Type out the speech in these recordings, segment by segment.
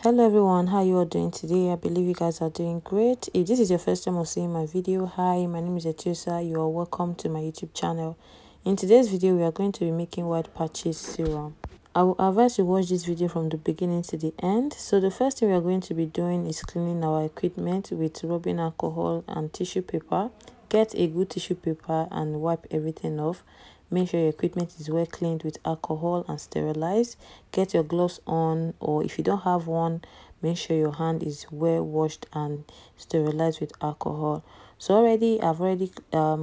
Hello everyone, how you all doing today? I believe you guys are doing great. If this is your first time of seeing my video, hi, my name is Etusa. You are welcome to my YouTube channel. In today's video, we are going to be making white patches serum. I will advise you watch this video from the beginning to the end. So the first thing we are going to be doing is cleaning our equipment with rubbing alcohol and tissue paper. Get a good tissue paper and wipe everything off. Make sure your equipment is well cleaned with alcohol and sterilized. Get your gloves on, or if you don't have one, make sure your hand is well washed and sterilized with alcohol. So I've already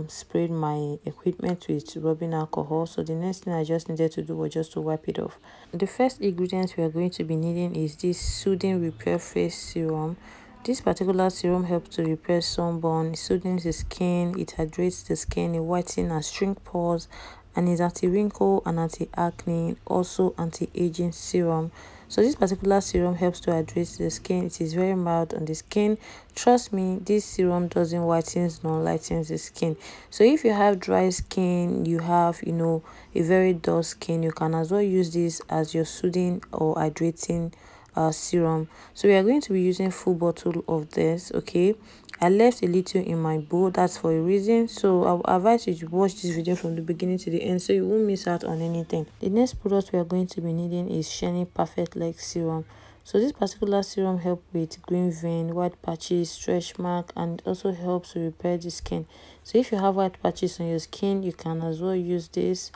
sprayed my equipment with rubbing alcohol. So the next thing I just needed to do was just to wipe it off. The first ingredient we are going to be needing is this soothing repair face serum. This particular serum helps to repair sunburn, it soothes the skin, it hydrates the skin, it whitens and shrink pores, and is anti-wrinkle and anti-acne, also anti-aging serum. So this particular serum helps to hydrate the skin. It is very mild on the skin. Trust me, this serum doesn't whiten nor lighten the skin. So if you have dry skin, you have a very dull skin, you can as well use this as your soothing or hydrating serum. So we are going to be using full bottle of this. Okay, I left a little in my bowl, that's for a reason. So I will advise you to watch this video from the beginning to the end so you won't miss out on anything. The next product we are going to be needing is Shiny Perfect Leg Serum. So this particular serum helps with green vein, white patches, stretch mark, and also helps to repair the skin. So if you have white patches on your skin, you can as well use this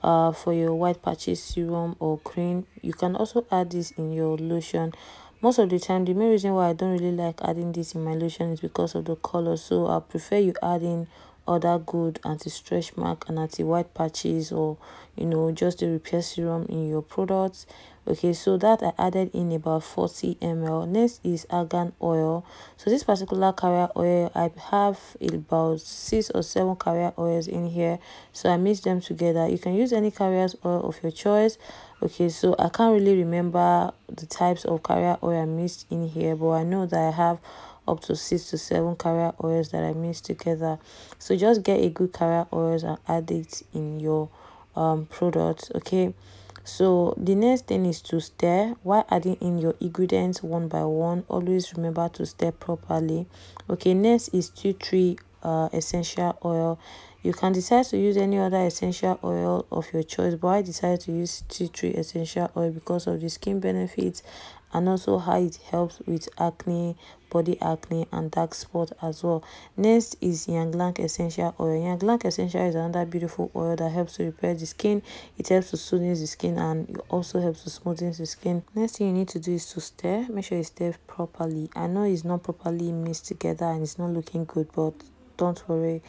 for your white patches serum or cream. You can also add this in your lotion. Most of the time, the main reason why I don't really like adding this in my lotion is because of the color. So I prefer you adding other good anti-stretch mark and anti-white patches, or just a repair serum in your products. Okay, so that I added in about 40 ml. Next is argan oil. So this particular carrier oil, I have about 6 or 7 carrier oils in here, so I mix them together. You can use any carrier oil of your choice. Okay, so I can't really remember the types of carrier oil I mixed in here, but I know that I have up to 6 to 7 carrier oils that I mix together. So just get a good carrier oils and add it in your products. Okay, so the next thing is to stir while adding in your ingredients one by one. Always remember to stir properly. Okay, next is tea tree essential oil. You can decide to use any other essential oil of your choice, but I decided to use tea tree essential oil because of the skin benefits and also how it helps with acne, body acne, and dark spot as well. Next is ylang essential oil. Ylang essential is another beautiful oil that helps to repair the skin. It helps to soothe the skin and it also helps to smoothen the skin. Next thing you need to do is to stir. Make sure you stir properly. I know it's not properly mixed together and it's not looking good, but don't worry,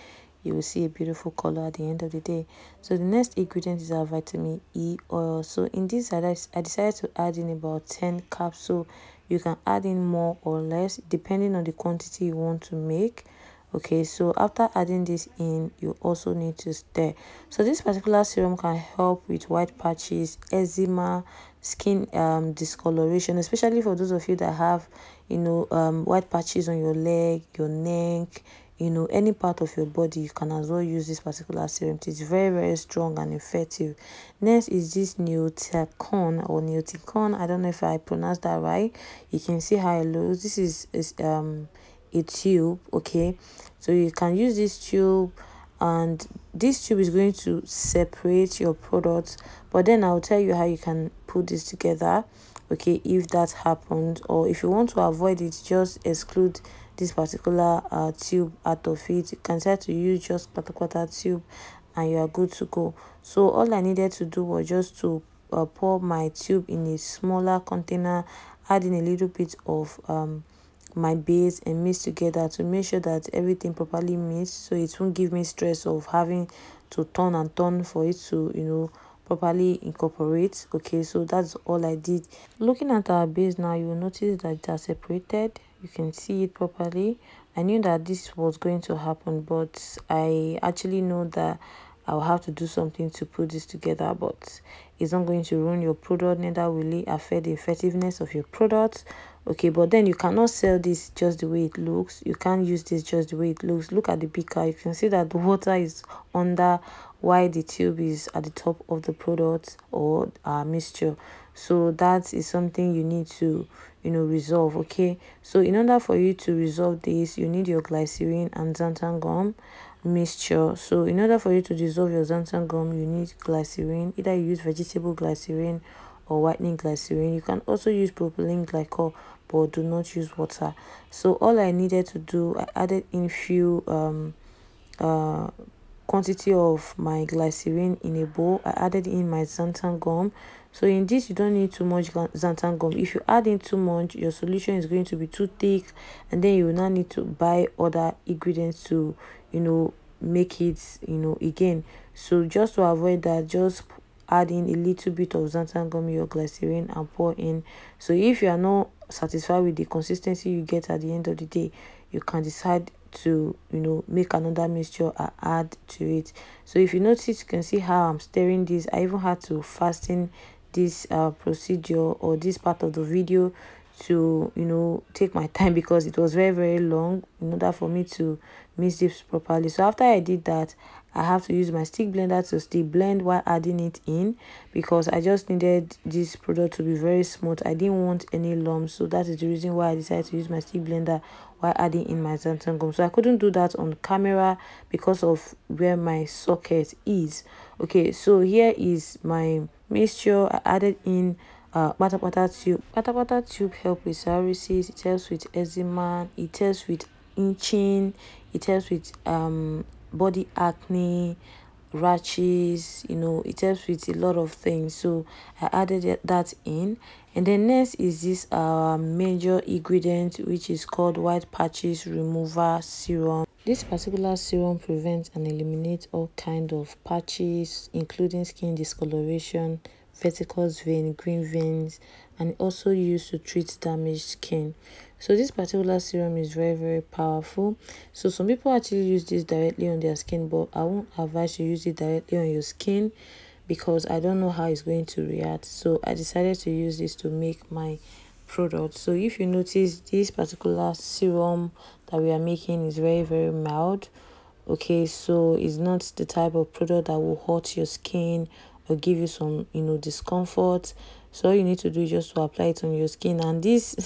you will see a beautiful color at the end of the day. So the next ingredient is our vitamin E oil. So in this I decided to add in about 10 capsules. You can add in more or less depending on the quantity you want to make. Okay, so after adding this in, you also need to stir. So this particular serum can help with white patches, eczema, skin discoloration, especially for those of you that have white patches on your leg, your neck, any part of your body. You can as well use this particular serum. It's very strong and effective. Next is this neoticon or neoticon. I don't know if I pronounced that right. You can see how it looks. This is a tube. Okay, so you can use this tube, and this tube is going to separate your products, but then I'll tell you how you can put this together. Okay, if that happens, or if you want to avoid it, just exclude this particular tube out of it. You can try to use just quarter tube and you are good to go. So all I needed to do was just to pour my tube in a smaller container, add in a little bit of my base and mix together to make sure that everything properly mixed, so it won't give me stress of having to turn and turn for it to properly incorporate. Okay, so that's all I did. Looking at our base now, you will notice that it are separated. You can see it properly. I knew that this was going to happen, but I actually know that I'll have to do something to put this together, but it's not going to ruin your product, neither will it affect the effectiveness of your product. Okay, but then you cannot sell this just the way it looks. You can't use this just the way it looks. Look at the beaker. You can see that the water is under while the tube is at the top of the product or mixture. So that is something you need to resolve. Okay, so in order for you to resolve this, you need your glycerin and xanthan gum mixture. So in order for you to dissolve your xanthan gum, you need glycerin. Either you use vegetable glycerin or whitening glycerin. You can also use propylene glycol, but do not use water. So all I needed to do, I added in few quantity of my glycerin in a bowl. I added in my xanthan gum. So in this, you don't need too much xanthan gum. If you add in too much, your solution is going to be too thick, and then you will now need to buy other ingredients to make it again. So just to avoid that, just add in a little bit of xanthan gum in your glycerin and pour in. So if you are not satisfied with the consistency you get at the end of the day, you can decide to make another mixture and add to it. So if you notice, you can see how I'm stirring this. I even had to fasten this procedure or this part of the video to take my time, because it was very long in order for me to mix this properly. So after I did that, I have to use my stick blender to still blend while adding it in, because I just needed this product to be very smooth. I didn't want any lumps, so that is the reason why I decided to use my stick blender while adding in my xanthan gum. So I couldn't do that on camera because of where my socket is. Okay, so here is my mixture. I added in pata tube. Pata tube help with psoriasis, it helps with eczema, it helps with itching, it helps with body acne, rashes, it helps with a lot of things. So I added that in. And then next is this major ingredient, which is called white patches remover serum. This particular serum prevents and eliminates all kind of patches, including skin discoloration, varicose vein, green veins, and also used to treat damaged skin. So this particular serum is very powerful. So some people actually use this directly on their skin, but I won't advise you use it directly on your skin because I don't know how it's going to react. So I decided to use this to make my product. So if you notice, this particular serum that we are making is very mild. Okay, so it's not the type of product that will hurt your skin or give you some discomfort. So all you need to do is just to apply it on your skin, and this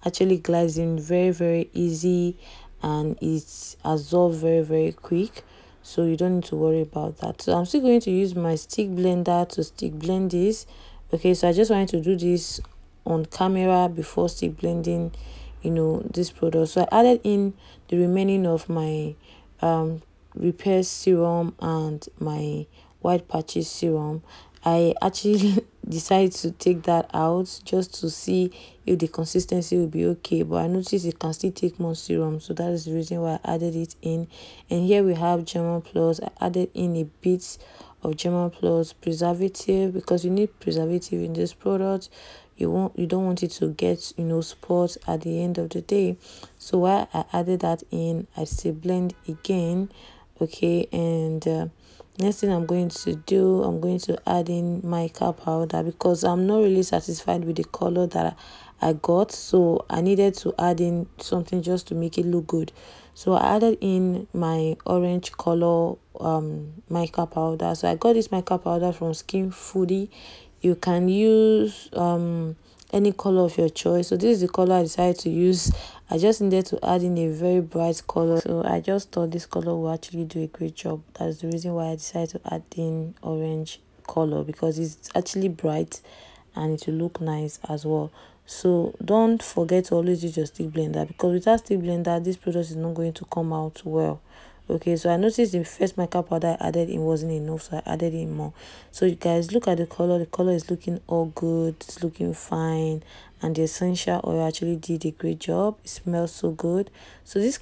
actually glides in very easy, and it's absorbed very quick, so you don't need to worry about that. So I'm still going to use my stick blender to stick blend this. Okay, so I just wanted to do this on camera before stick blending this product. So I added in the remaining of my repair serum and my white patches serum. I actually decided to take that out just to see if the consistency will be okay, but I noticed it can still take more serum, so that is the reason why I added it in. And here we have German Plus. I added in a bit of German Plus preservative, because you need preservative in this product. You don't want it to get spots at the end of the day. So while I added that in, I still blend again. Okay, and next thing I'm going to do, I'm going to add in mica powder, because I'm not really satisfied with the color that I got, so I needed to add in something just to make it look good. So I added in my orange color mica powder. So I got this mica powder from Skin Foodie. You can use any color of your choice. So this is the color I decided to use. I just needed to add in a very bright color, so I just thought this color will actually do a great job. That's the reason why I decided to add in orange color, because it's actually bright and it will look nice as well. So don't forget to always use your stick blender, because without stick blender this product is not going to come out well. Okay, so I noticed the first mica powder I added in wasn't enough, so I added in more. So you guys look at the color is looking all good, it's looking fine, and the essential oil actually did a great job. It smells so good. So this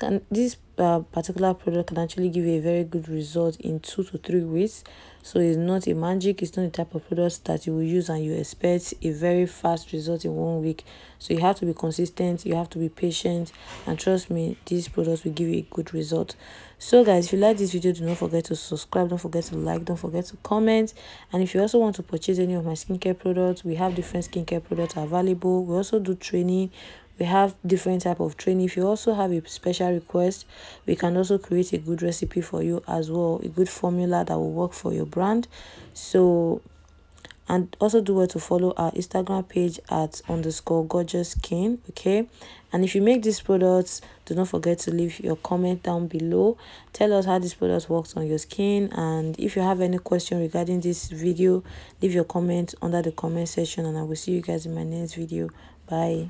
particular product can actually give you a very good result in 2 to 3 weeks. So it's not a magic, it's not the type of product that you will use and you expect a very fast result in 1 week. So you have to be consistent, you have to be patient, and trust me, these products will give you a good result. So guys, if you like this video, do not forget to subscribe, don't forget to like, don't forget to comment. And if you also want to purchase any of my skincare products, we have different skincare products available. We also do training. We have different type of training. If you also have a special request, we can also create a good recipe for you as well, a good formula that will work for your brand. So And also do well to follow our Instagram page at _gorgeous_skin. Okay, and if you make these products, do not forget to leave your comment down below. Tell us how this product works on your skin, and if you have any question regarding this video, leave your comment under the comment section, and I will see you guys in my next video. Bye.